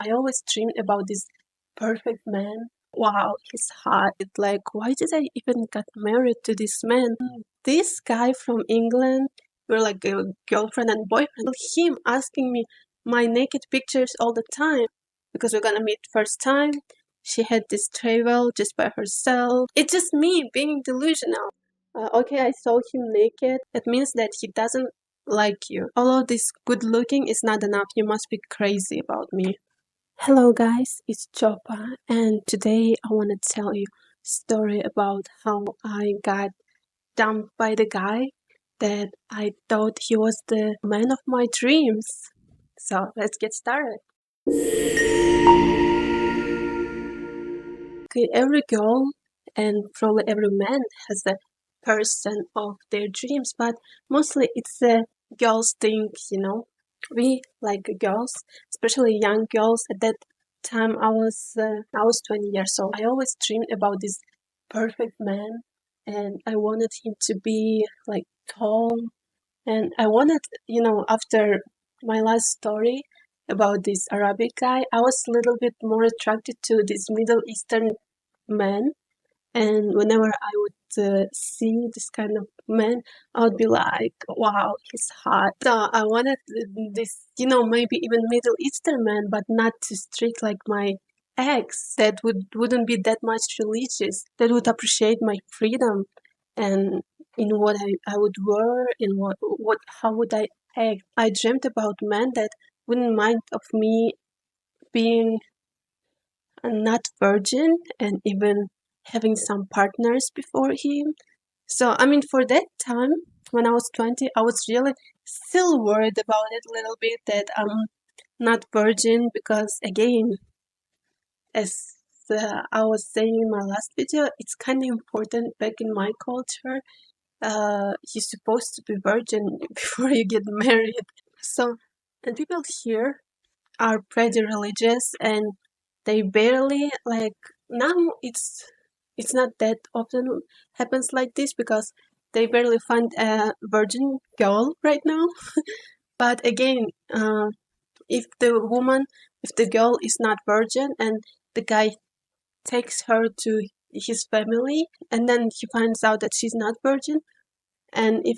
I always dreamed about this perfect man. Wow, he's hot. It's like, why did I even get married to this man? This guy from England, we're like a girlfriend and boyfriend. Him asking me my naked pictures all the time because we're gonna meet first time. She had this travel just by herself. It's just me being delusional. Okay, I saw him naked. It means that he doesn't like you. Although this good looking is not enough, you must be crazy about me. Hello guys, it's Chopa, and today I want to tell you a story about how I got dumped by the guy that I thought he was the man of my dreams. So let's get started. Okay, every girl and probably every man has a person of their dreams, but mostly it's a girls thing, We like girls, especially young girls. At that time, I was 20 years old. I always dreamed about this perfect man, and I wanted him to be like tall, and I wanted, after my last story about this Arabic guy, I was a little bit more attracted to this Middle Eastern man. And whenever I would see this kind of man, I would be like, wow, he's hot. So I wanted this, maybe even Middle Eastern man, but not too strict like my ex, that wouldn't be that much religious, that would appreciate my freedom and in what I would wear, in how would I act. I dreamt about men that wouldn't mind of me being not virgin and even having some partners before him. So, I mean, for that time, when I was 20, I was really still worried about it a little bit that I'm not virgin because, again, as I was saying in my last video, it's kind of important back in my culture. You're supposed to be virgin before you get married. So, and people here are pretty religious and they barely like now it's not that often happens like this because they barely find a virgin girl right now. But again, if the girl is not virgin and the guy takes her to his family and then he finds out that she's not virgin, and if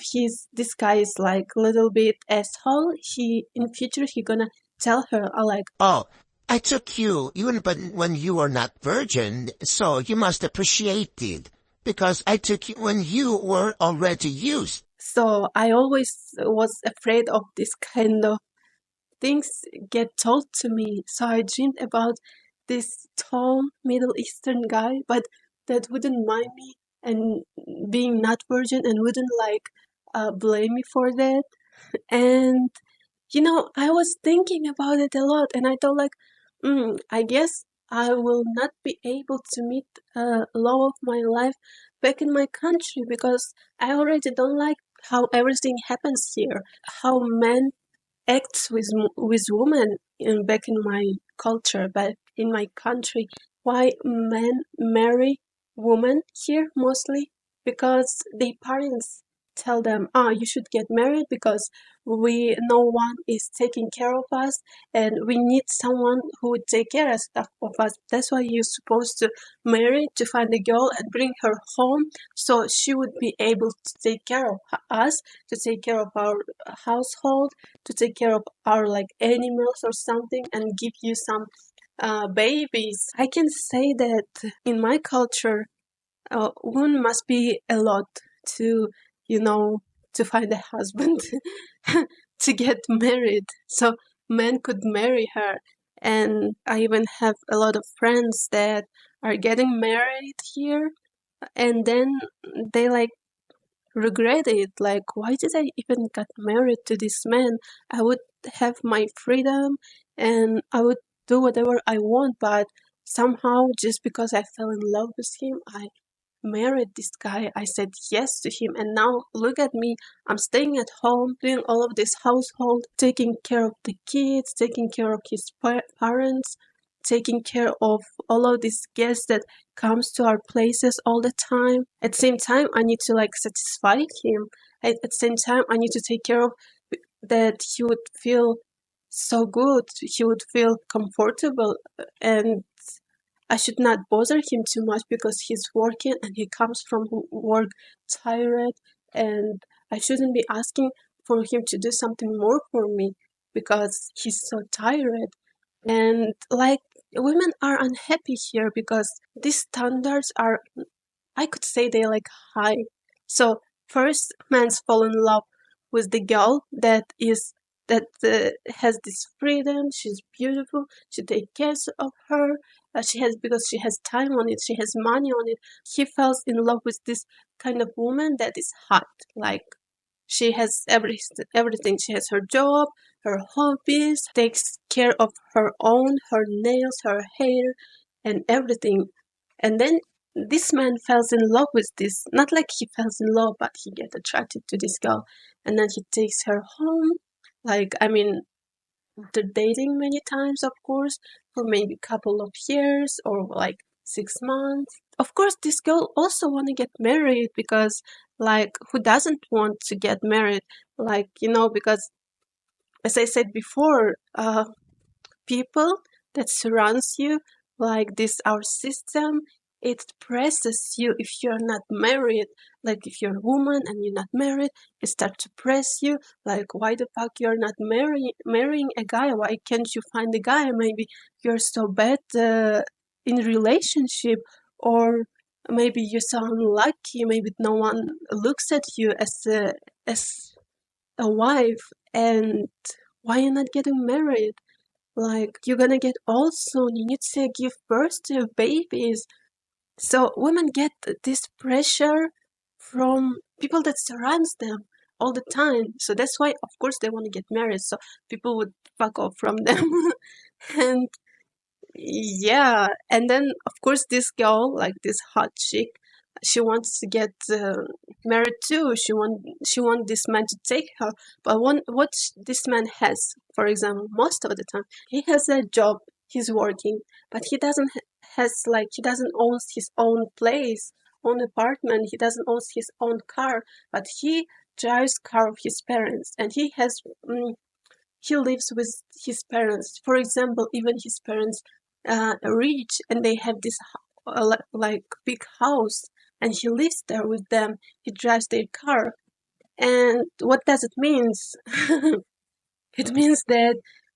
this guy is like a little bit asshole, he in future he gonna tell her, like, Oh, I took you even but when you were not virgin, so you must appreciate it, because I took you when you were already used. so I always was afraid of this kind of things get told to me. So I dreamed about this tall Middle Eastern guy, but that wouldn't mind me and being not virgin and wouldn't like blame me for that. And I was thinking about it a lot, and I thought like, I guess I will not be able to meet love of my life back in my country because I already don't like how everything happens here, how men acts with women back in my culture, back in my country. Why men marry women here mostly? Because their parents tell them, you should get married because no one is taking care of us and we need someone who would take care of us. That's why you're supposed to marry to find a girl and bring her home so she would be able to take care of us, to take care of our household, to take care of our like animals or something and give you some babies. I can say that in my culture, one must be a lot to, you know, to find a husband to get married. So men could marry her. And I even have a lot of friends that are getting married here and then they like regret it. Like, why did I even get married to this man? I would have my freedom and I would do whatever I want, but somehow just because I fell in love with him, I married this guy. I said yes to him, and now look at me. I'm staying at home, doing all of this household, taking care of the kids, taking care of his parents, taking care of all of these guests that comes to our places all the time. At the same time, I need to like satisfy him. At the same time, I need to take care of that he would feel so good. He would feel comfortable, and I should not bother him too much because he's working and he comes from work tired, and I shouldn't be asking for him to do something more for me because he's so tired. And like, women are unhappy here because these standards are, I could say, they like high. So first, men fall in love with the girl that has this freedom. She's beautiful. She takes care of her. She has, because she has time on it. She has money on it. He falls in love with this kind of woman that is hot. Like, she has everything. She has her job, her hobbies, takes care of her own, her nails, her hair, and everything. And then this man falls in love with this, not like he falls in love, but he gets attracted to this girl, and then he takes her home. Like, I mean, they're dating many times, of course, for maybe a couple of years or like 6 months. Of course, this girl also want to get married because, like, who doesn't want to get married? Like, because as I said before, people that surrounds you, like this our system, it presses you if you're not married. Like, if you're a woman and you're not married, it start to press you, like, why the fuck you're not marrying a guy? Why can't you find a guy? Maybe you're so bad in relationship, or maybe you're so unlucky, maybe no one looks at you as a wife, and why you're not getting married? Like, you're gonna get old soon. You need to give birth to babies. So women get this pressure from people that surrounds them all the time. So that's why, of course, they want to get married. So people would fuck off from them. And yeah, and then of course this girl, like this hot chick, she wants to get married too. She want this man to take her. But this man has, for example, most of the time, he has a job, he's working, but he doesn't he doesn't own his own place, own apartment. He doesn't own his own car, but he drives car of his parents, and he lives with his parents. For example, even his parents rich, and they have this like big house, and he lives there with them. He drives their car. And what does it means? It means that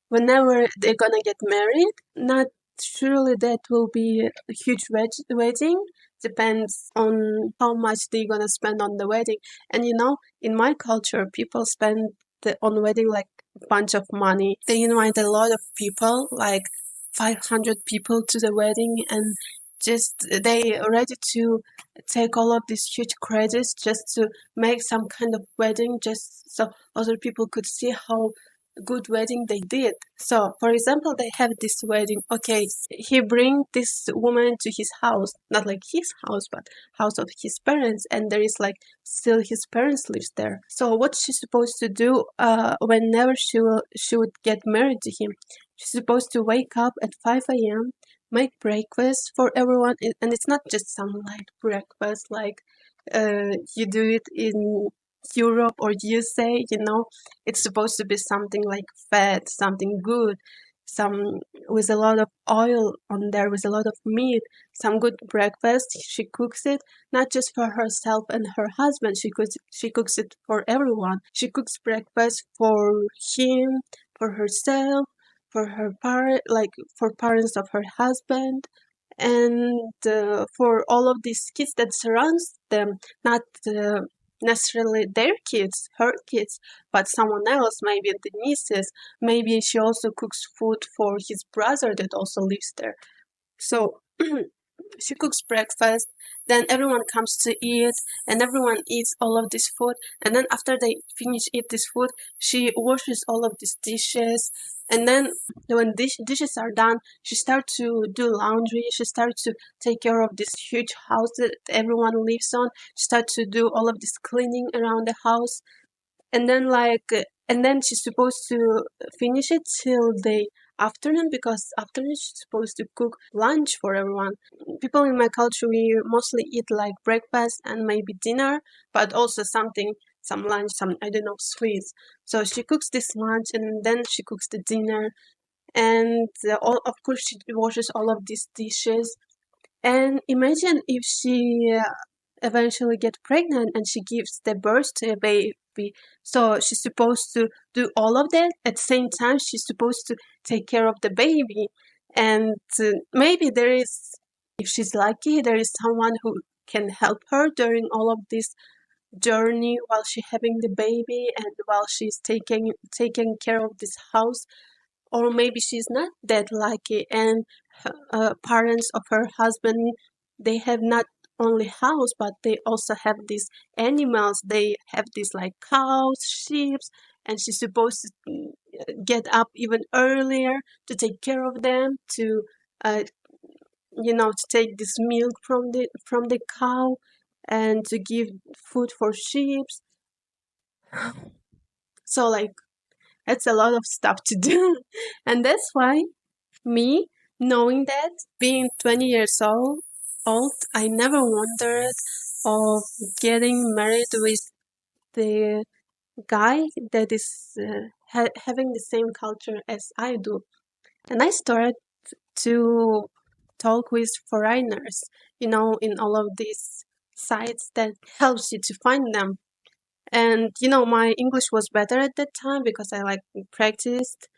whenever they're gonna get married, not surely that will be a huge wedding. Depends on how much they're gonna spend on the wedding. And in my culture, people spend on wedding like a bunch of money. They invite a lot of people, like 500 people to the wedding, and just they are ready to take all of these huge credits just to make some kind of wedding, just so other people could see how good wedding they did. So, for example, they have this wedding. Okay, he bring this woman to his house, not like his house, but house of his parents, and there is like still his parents lives there. So, what's she supposed to do? Whenever she would get married to him, she's supposed to wake up at 5 a.m., make breakfast for everyone, and it's not just some light breakfast like you do it in Europe or USA. It's supposed to be something like fat, something good, some with a lot of oil on there, with a lot of meat, some good breakfast. She cooks it not just for herself and her husband. She cooks it for everyone. She cooks breakfast for him, for herself, for her like for parents of her husband, and for all of these kids that surrounds them. Not necessarily their kids, her kids, but someone else, maybe the nieces. Maybe she also cooks food for his brother that also lives there. So she cooks breakfast, then everyone comes to eat, and everyone eats all of this food, and then after they finish eat this food, she washes all of these dishes, and then when dishes are done, she starts to do laundry, she starts to take care of this huge house that everyone lives on, she starts to do all of this cleaning around the house, and then she's supposed to finish it till the afternoon, because afternoon she's supposed to cook lunch for everyone. People in my culture, we mostly eat like breakfast and maybe dinner, but also some lunch, some, I don't know, sweets. So she cooks this lunch and then she cooks the dinner, and all, of course she washes all of these dishes. And imagine if she eventually get pregnant and she gives the birth to a baby. So she's supposed to do all of that at the same time. She's supposed to take care of the baby, and maybe there is, if she's lucky, there is someone who can help her during all of this journey while she's having the baby and while she's taking care of this house. Or maybe she's not that lucky, and parents of her husband, they have not only house but they also have these animals. They have these like cows, sheep, and she's supposed to get up even earlier to take care of them, to uh, to take this milk from the cow and to give food for sheep. So like, it's a lot of stuff to do. And that's why me, knowing that, being 20 years old, I never wondered of getting married with the guy that is having the same culture as I do. And I started to talk with foreigners, in all of these sites that helps you to find them. And my English was better at that time because I like practiced,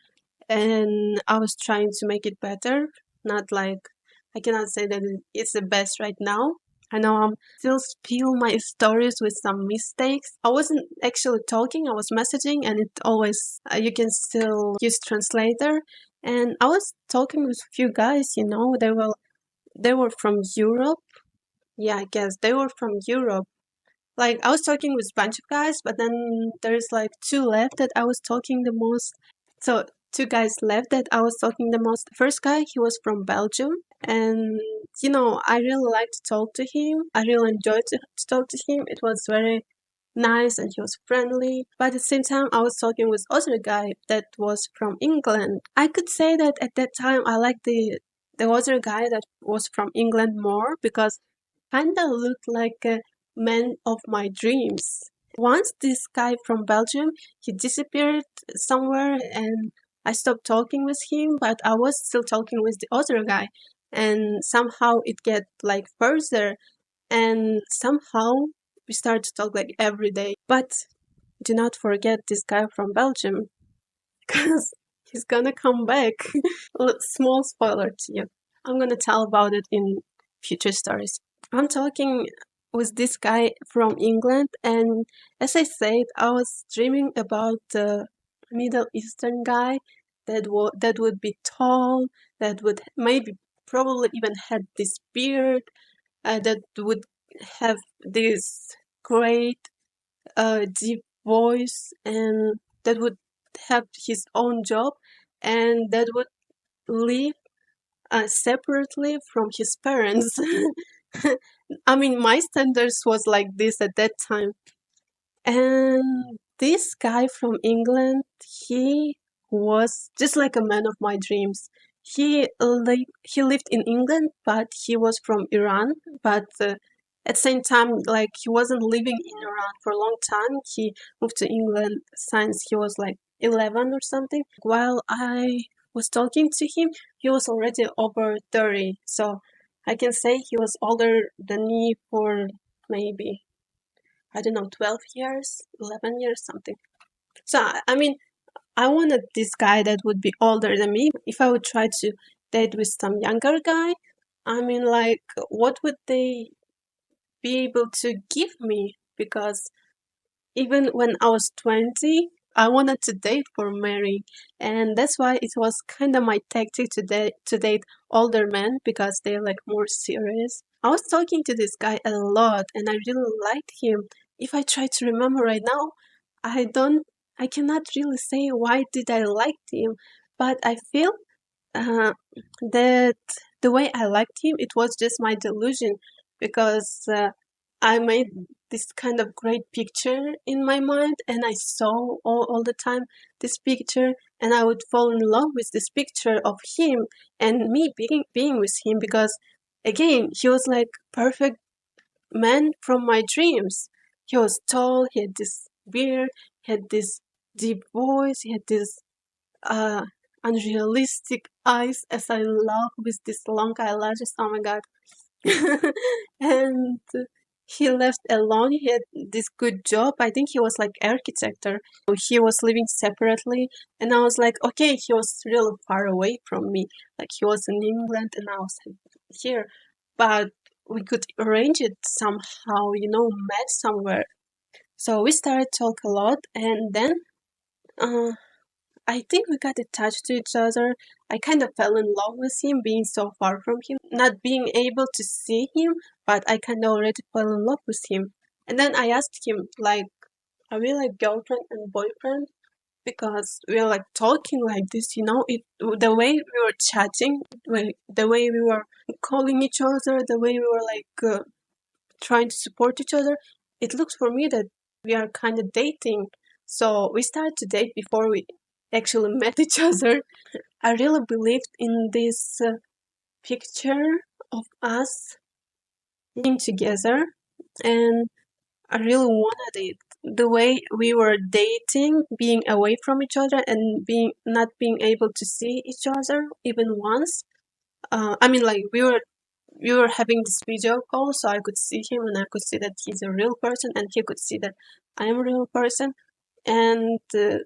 and I was trying to make it better. Not like, I cannot say that it's the best right now. I know I'm still spill my stories with some mistakes. I wasn't actually talking, I was messaging, and it always, you can still use translator. And I was talking with a few guys, they were from Europe. Yeah, I guess they were from Europe. Like, I was talking with a bunch of guys, but then there's like two left that I was talking the most. So two guys left that I was talking the most. The first guy, he was from Belgium, and I really liked to talk to him. I really enjoyed to talk to him. It was very nice and he was friendly. But at the same time, I was talking with other guy that was from England. I could say that at that time I liked the other guy that was from England more because kinda looked like a man of my dreams. Once this guy from Belgium, he disappeared somewhere and I stopped talking with him, but I was still talking with the other guy. And somehow it get like further, and somehow we start to talk like every day. But do not forget this guy from Belgium, because he's gonna come back. Small spoiler to you. I'm gonna tell about it in future stories. I'm talking with this guy from England, and as I said, I was dreaming about the Middle Eastern guy that would be tall, that would maybe probably even had this beard, that would have this great deep voice, and that would have his own job, and that would live separately from his parents. I mean, my standards was like this at that time. And this guy from England, he was just like a man of my dreams. He lived in England, but he was from Iran. But at the same time, like, he wasn't living in Iran for a long time. He moved to England since he was like 11 or something. While I was talking to him, he was already over 30. So I can say he was older than me for maybe, I don't know, 12 years, 11 years, something. So, I mean, I wanted this guy that would be older than me. If I would try to date with some younger guy, I mean, like, what would they be able to give me? Because even when I was 20, I wanted to date for marrying. And that's why it was kind of my tactic to date older men because they're like more serious. I was talking to this guy a lot and I really liked him. If I try to remember right now, I don't, I cannot really say why did I like him, but I feel uh, that the way I liked him, it was just my delusion because I made this kind of great picture in my mind and I saw all the time this picture, and I would fall in love with this picture of him and me being with him because again he was like perfect man from my dreams. He was tall, he had this beard, he had this deep voice, he had this uh, unrealistic eyes, as I love, with these long eyelashes. Oh my god. And he left alone. He had this good job. I think he was like architect. He was living separately, and I was like, okay, he was really far away from me. Like he was in England, and I was here, but we could arrange it somehow. Met somewhere. So we started talk a lot, and then uh, I think we got attached to each other. I kind of fell in love with him, being so far from him, not being able to see him, but I kind of already fell in love with him. And then I asked him, like, are we like girlfriend and boyfriend? Because we were like talking like this, the way we were chatting, the way we were calling each other, the way we were like trying to support each other, it looks for me that we are kind of dating. So we started to date before we actually met each other. I really believed in this picture of us being together, and I really wanted it. The way we were dating, being away from each other, and not being able to see each other even once. I mean, like we were having this video call, so I could see him and I could see that he's a real person, and he could see that I am a real person. And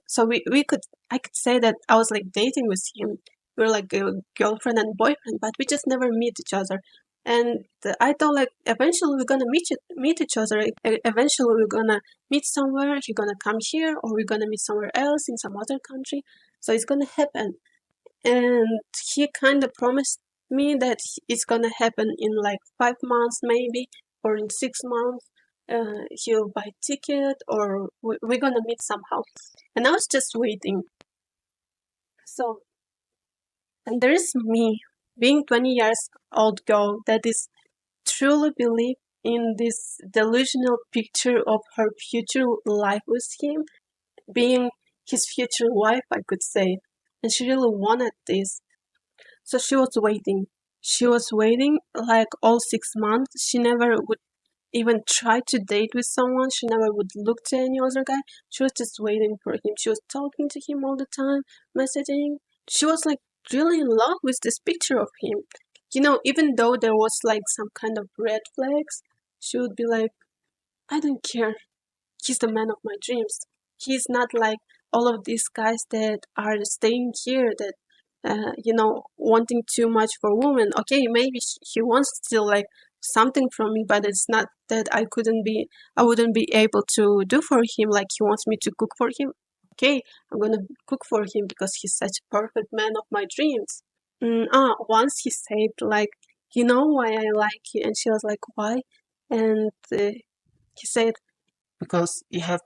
so I could say that I was like dating with him. We were like a girlfriend and boyfriend, but we just never meet each other. And I thought like eventually we're gonna meet each other. Eventually we're gonna meet somewhere. He's gonna come here, or we're gonna meet somewhere else in some other country. So it's gonna happen. And he kind of promised me that it's gonna happen in like 5 months maybe, or in 6 months. He'll buy ticket, or we're gonna meet somehow. And I was just waiting. So, and there is me, being 20 years old girl that is truly believe in this delusional picture of her future life with him, being his future wife, I could say. And she really wanted this. So she was waiting. She was waiting like all 6 months. She never would even try to date with someone. She never would look to any other guy. She was just waiting for him. She was talking to him all the time, messaging. She was like really in love with this picture of him. Even though there was like some kind of red flags, she would be like, I don't care. He's the man of my dreams. He's not like all of these guys that are staying here that wanting too much for women. Okay, maybe he wants still like something from me, but it's not that I wouldn't be able to do for him. Like he wants me to cook for him. Okay, I'm gonna cook for him because he's such a perfect man of my dreams. Once he said like, you know why I like you, and she was like, why? And he said, because you have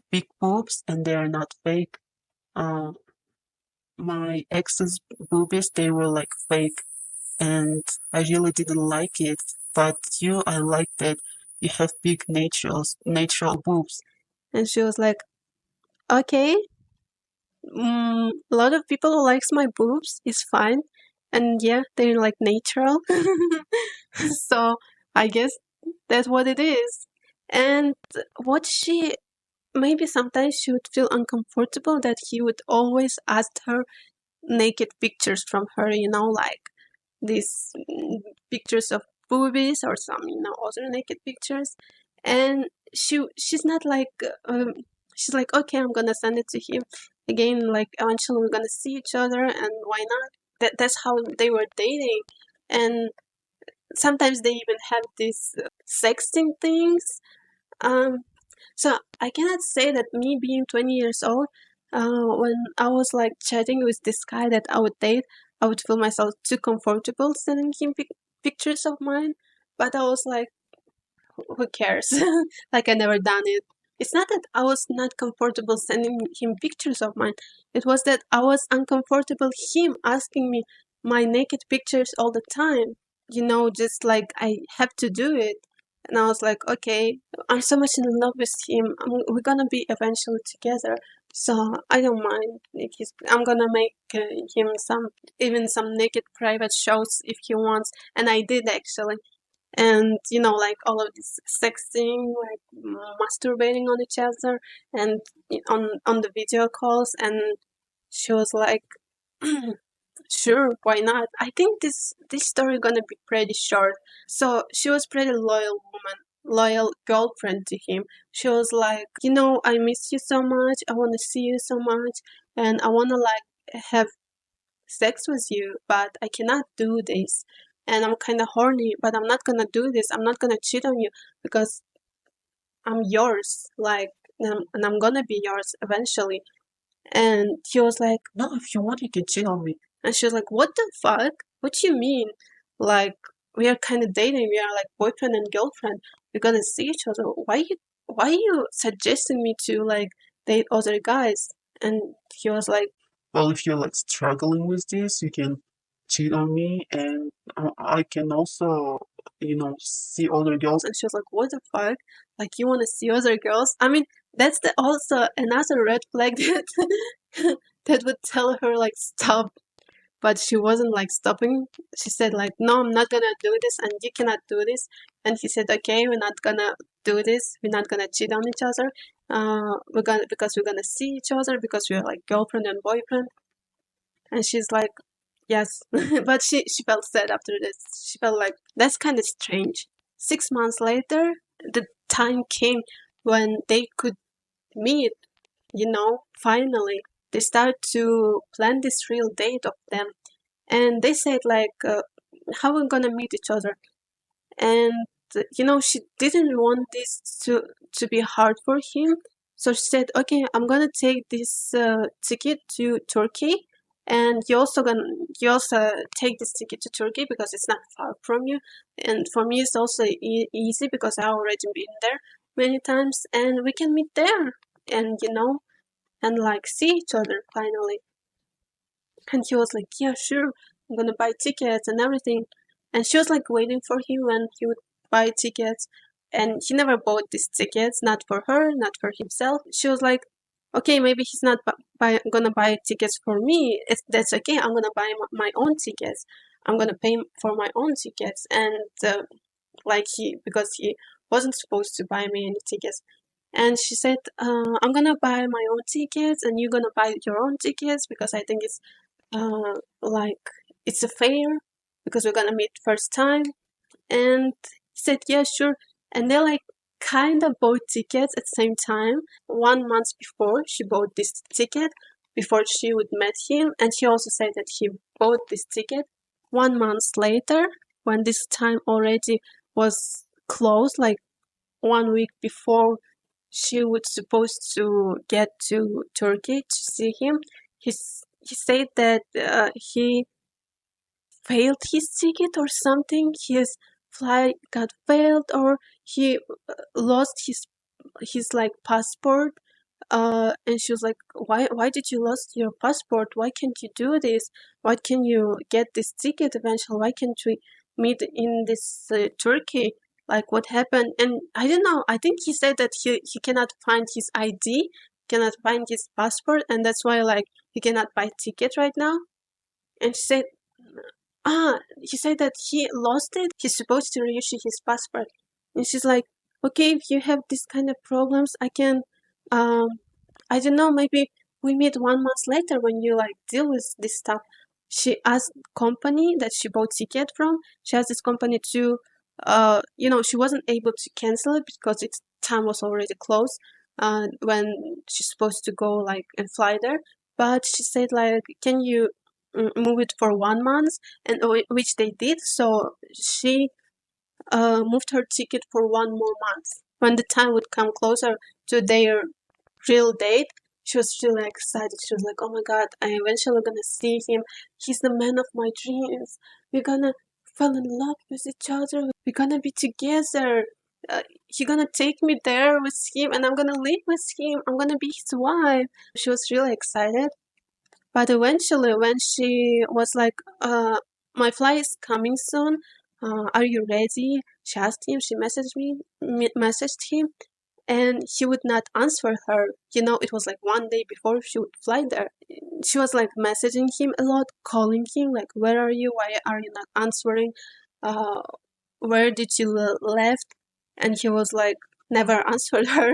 big boobs and they are not fake. Uh, my ex's boobies, they were like fake, and I really didn't like it. But I like that you have big natural boobs. And she was like, okay, a lot of people who likes my boobs is fine, and yeah, they're like natural. So I guess that's what it is. And what she maybe sometimes she would feel uncomfortable that he would always ask her naked pictures from her, like these pictures of boobies or some, other naked pictures. And she's not like, she's like, okay, I'm gonna send it to him again. Like eventually we're gonna see each other, and why not? That's how they were dating. And sometimes they even have these sexting things. Um, so I cannot say that me being 20 years old, when I was like chatting with this guy that I would date, I would feel myself too comfortable sending him pictures of mine. But I was like, who cares? Like I never done it. It's not that I was not comfortable sending him pictures of mine. It was that I was uncomfortable him asking me my naked pictures all the time. Just like I have to do it. And I was like, okay, I'm so much in love with him. We're gonna be eventually together. So I don't mind if I'm gonna make him some naked private shows if he wants. And I did actually. and like all of this sexting, like masturbating on each other, and on the video calls. And she was like, sure, why not? I think this story gonna be pretty short. So she was pretty loyal woman, loyal girlfriend to him. She was like, I miss you so much, I wanna see you so much, and I wanna like have sex with you, but I cannot do this. And I'm kinda horny, but I'm not gonna do this. I'm not gonna cheat on you because I'm yours. Like, and I'm gonna be yours eventually. And he was like, no, if you want, you can cheat on me. And she was like, what the fuck? What do you mean? Like, we are kind of dating. We are like boyfriend and girlfriend. We're gonna see each other. Why are you suggesting me to like date other guys? And he was like, well, if you're like struggling with this, you can cheat on me, and I can also, see other girls. And she was like, what the fuck? Like, you want to see other girls? I mean, that's also another red flag that that would tell her like stop, but she wasn't like stopping. She said like, no, I'm not gonna do this, and you cannot do this. And he said, okay, we're not gonna do this. We're not gonna cheat on each other. Because we're gonna see each other because we're like girlfriend and boyfriend. And she's like, yes, but she felt sad after this. She felt like that's kind of strange. 6 months later, the time came when they could meet, finally. They started to plan this real date of them. And they said, like, how we're gonna meet each other. And, she didn't want this to be hard for him. So she said, okay, I'm gonna take this ticket to Turkey. And you also take this ticket to Turkey because it's not far from you. And for me, it's also easy because I already been there many times. And we can meet there. And, and like see each other finally. And he was like, yeah, sure, I'm gonna buy tickets and everything. And she was like waiting for him when he would buy tickets. And he never bought these tickets, not for her, not for himself. She was like, okay, maybe he's not gonna buy tickets for me. That's okay. I'm gonna buy my own tickets. I'm gonna pay for my own tickets. And because he wasn't supposed to buy me any tickets. And she said, I'm gonna buy my own tickets and you're gonna buy your own tickets because I think it's like it's a fair because we're gonna meet first time. And he said, yeah, sure. And they like kind of bought tickets at the same time. 1 month before she bought this ticket, before she would meet him. And she also said that he bought this ticket 1 month later, when this time already was closed, like 1 week before she was supposed to get to Turkey to see him. He said that he failed his ticket or something. His flight got failed, or he lost his like passport. And she was like, why did you lost your passport? Why can't you do this? Why can you get this ticket eventually? Why can't we meet in this Turkey? Like, what happened? And I don't know. I think he said that he cannot find his ID, cannot find his passport, and that's why like he cannot buy ticket right now. And she said, he said that he lost it. He's supposed to reissue his passport. And she's like, okay, if you have this kind of problems, I can, I don't know, maybe we meet 1 month later when you like deal with this stuff. She asked company that she bought ticket from. She asked this company to, she wasn't able to cancel it because its time was already closed. When she's supposed to go like and fly there, but she said like, can you move it for 1 month, and which they did. So she moved her ticket for 1 more month. When the time would come closer to their real date, she was really excited. She was like, "Oh my God, I eventually gonna see him. He's the man of my dreams. We're gonna fall in love with each other. We're gonna be together. He's gonna take me there with him, and I'm gonna live with him. I'm gonna be his wife." She was really excited. But eventually, when she was like, my flight is coming soon, are you ready? She asked him, she messaged him, and he would not answer her. It was like one day before she would fly there. She was like messaging him a lot, calling him, like, where are you? Why are you not answering? Uh, where did you left? And he was like, never answered her.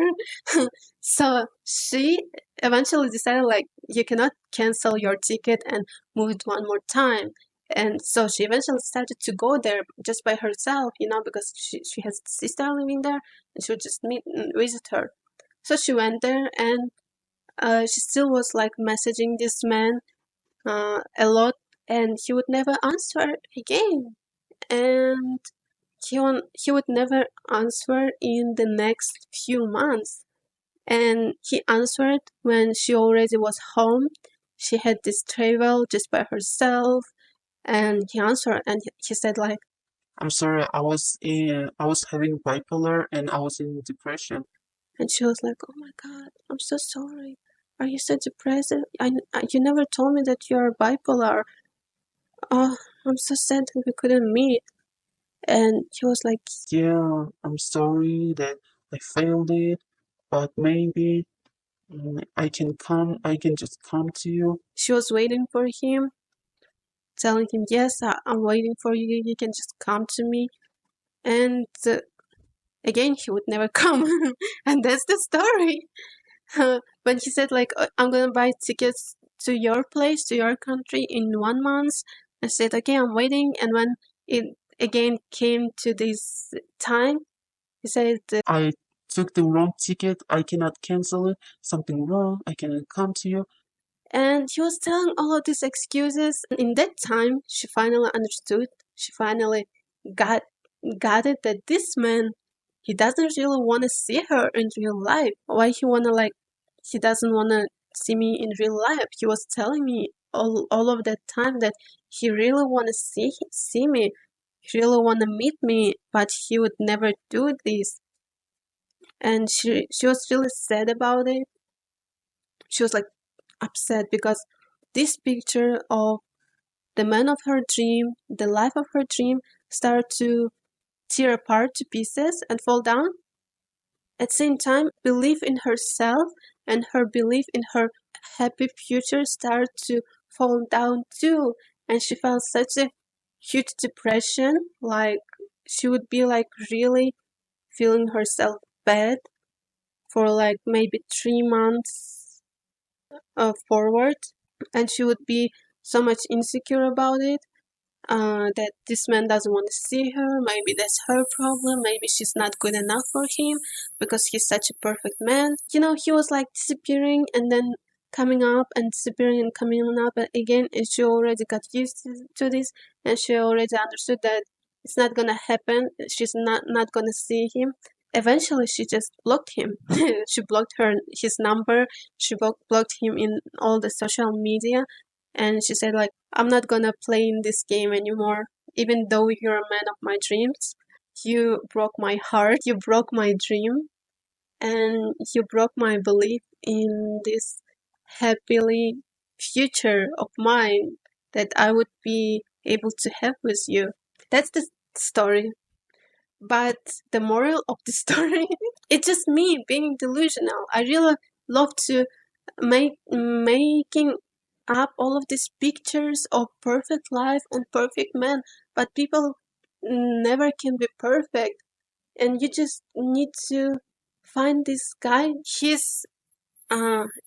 So she eventually decided like, you cannot cancel your ticket and move it one more time. And so she eventually started to go there just by herself, because she has a sister living there, and she would just meet and visit her. So she went there, and she still was like messaging this man a lot, and he would never answer again. And he would never answer in the next few months. And he answered when she already was home. She had this travel just by herself, and he answered, and he said like, I'm sorry, I was having bipolar and I was in depression. and she was like, oh my god, I'm so sorry. Are you so depressed? You never told me that you're bipolar. Oh, I'm so sad that we couldn't meet. And he was like, Yeah, I'm sorry that I failed it, but maybe I can just come to you. she was waiting for him, telling him, yes, I'm waiting for you. You can just come to me. And again, he would never come. And that's the story. When he said, like, I'm going to buy tickets to your place, to your country in 1 month, I said, okay, I'm waiting. And when it again came to this time, he said, I took the wrong ticket. I cannot cancel it. Something wrong. I cannot come to you. and he was telling all of these excuses. And in that time, she finally understood. She finally got got it that this man, he doesn't really want to see her in real life. Why he doesn't want to see me in real life? He was telling me all of that time that he really want to see me. He really want to meet me, but he would never do this. And she was really sad about it. She was like upset because this picture of the man of her dream, the life of her dream, started to tear apart to pieces and fall down. At the same time, belief in herself and her belief in her happy future started to fall down too. And she felt such a huge depression, like she would be like really feeling herself bad for like maybe 3 months forward. And she would be so much insecure about it, that this man doesn't want to see her. Maybe that's her problem. Maybe she's not good enough for him because he's such a perfect man. He was like disappearing and then coming up and disappearing and coming up again. And she already got used to this, and she already understood that it's not gonna happen. She's not gonna see him. Eventually, she just blocked him. She blocked his number. She blocked him in all the social media, and she said like, I'm not gonna play in this game anymore. Even though you're a man of my dreams, you broke my heart, you broke my dream, and you broke my belief in this happily future of mine that I would be able to have with you. That's the story. But the moral of the story, it's just me being delusional. I really love to making up all of these pictures of perfect life and perfect man, but people never can be perfect, and you just need to find this guy. His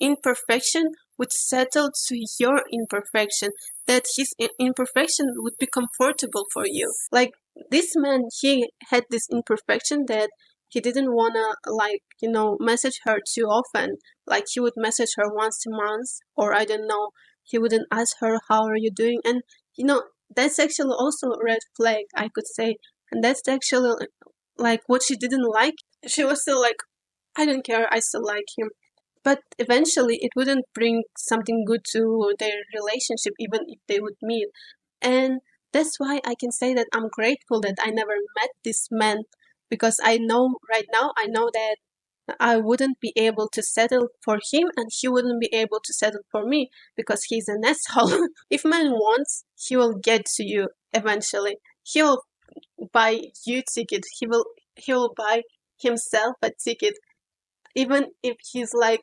imperfection would settle to your imperfection, that his imperfection would be comfortable for you. Like this man, he had this imperfection that he didn't want to message her too often. Like he would message her once a month, or I don't know, he wouldn't ask her how are you doing. And that's actually also a red flag, I could say. And that's actually like what she didn't like. She was still like, I don't care, I still like him. But eventually it wouldn't bring something good to their relationship, even if they would meet. And that's why I can say that I'm grateful that I never met this man, because I know right now, I know that I wouldn't be able to settle for him, and he wouldn't be able to settle for me because he's an asshole. If man wants, he will get to you eventually. He will buy you ticket. He will buy himself a ticket, even if he's like,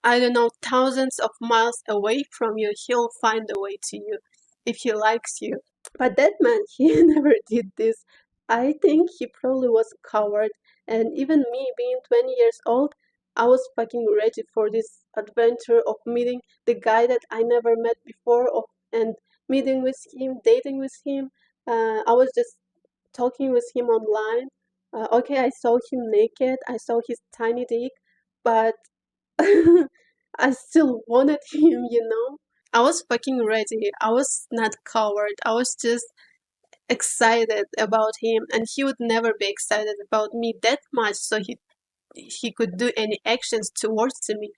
I don't know, thousands of miles away from you. He'll find a way to you if he likes you. But that man, he never did this. I think he probably was a coward, and even me, being 20 years old, I was fucking ready for this adventure of meeting the guy that I never met before, and meeting with him, dating with him. I was just talking with him online. Okay, I saw him naked, I saw his tiny dick, but I still wanted him, you know? I was fucking ready. I was not coward. I was just excited about him, and he would never be excited about me that much, so he could do any actions towards me.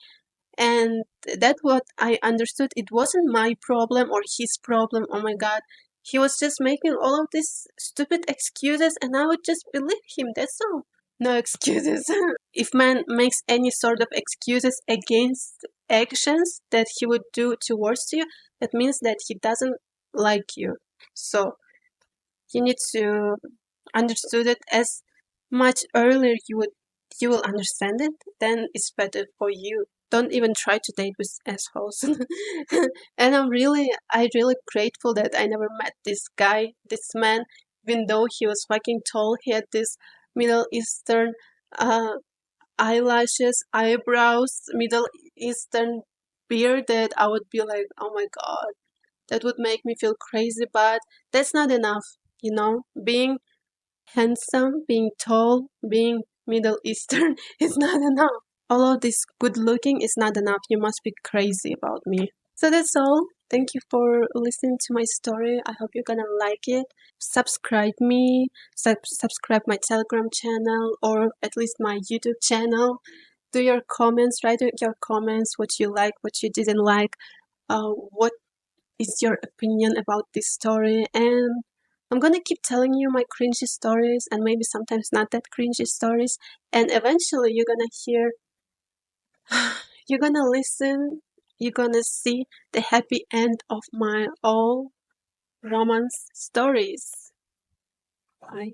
And that's what I understood. It wasn't my problem or his problem. Oh my god. He was just making all of these stupid excuses, and I would just believe him. That's all. No excuses. If man makes any sort of excuses against actions that he would do towards you, that means that he doesn't like you. So you need to understood it as much earlier you will understand it, then it's better for you. Don't even try to date with assholes. And I really grateful that I never met this guy, this man, even though he was fucking tall. He had this Middle Eastern uh, eyelashes, eyebrows, Middle Eastern beard that I would be like, oh my god, that would make me feel crazy, but that's not enough, you know? Being handsome, being tall, being Middle Eastern is not enough. All of this good looking is not enough. You must be crazy about me. So that's all. Thank you for listening to my story. I hope you're gonna like it. Subscribe me, subscribe my Telegram channel, or at least my YouTube channel. Do your comments, write your comments, what you like, what you didn't like, what is your opinion about this story, and I'm gonna keep telling you my cringy stories and maybe sometimes not that cringy stories, and eventually you're gonna hear, you're gonna listen, you're gonna see the happy end of my all romance stories. Bye.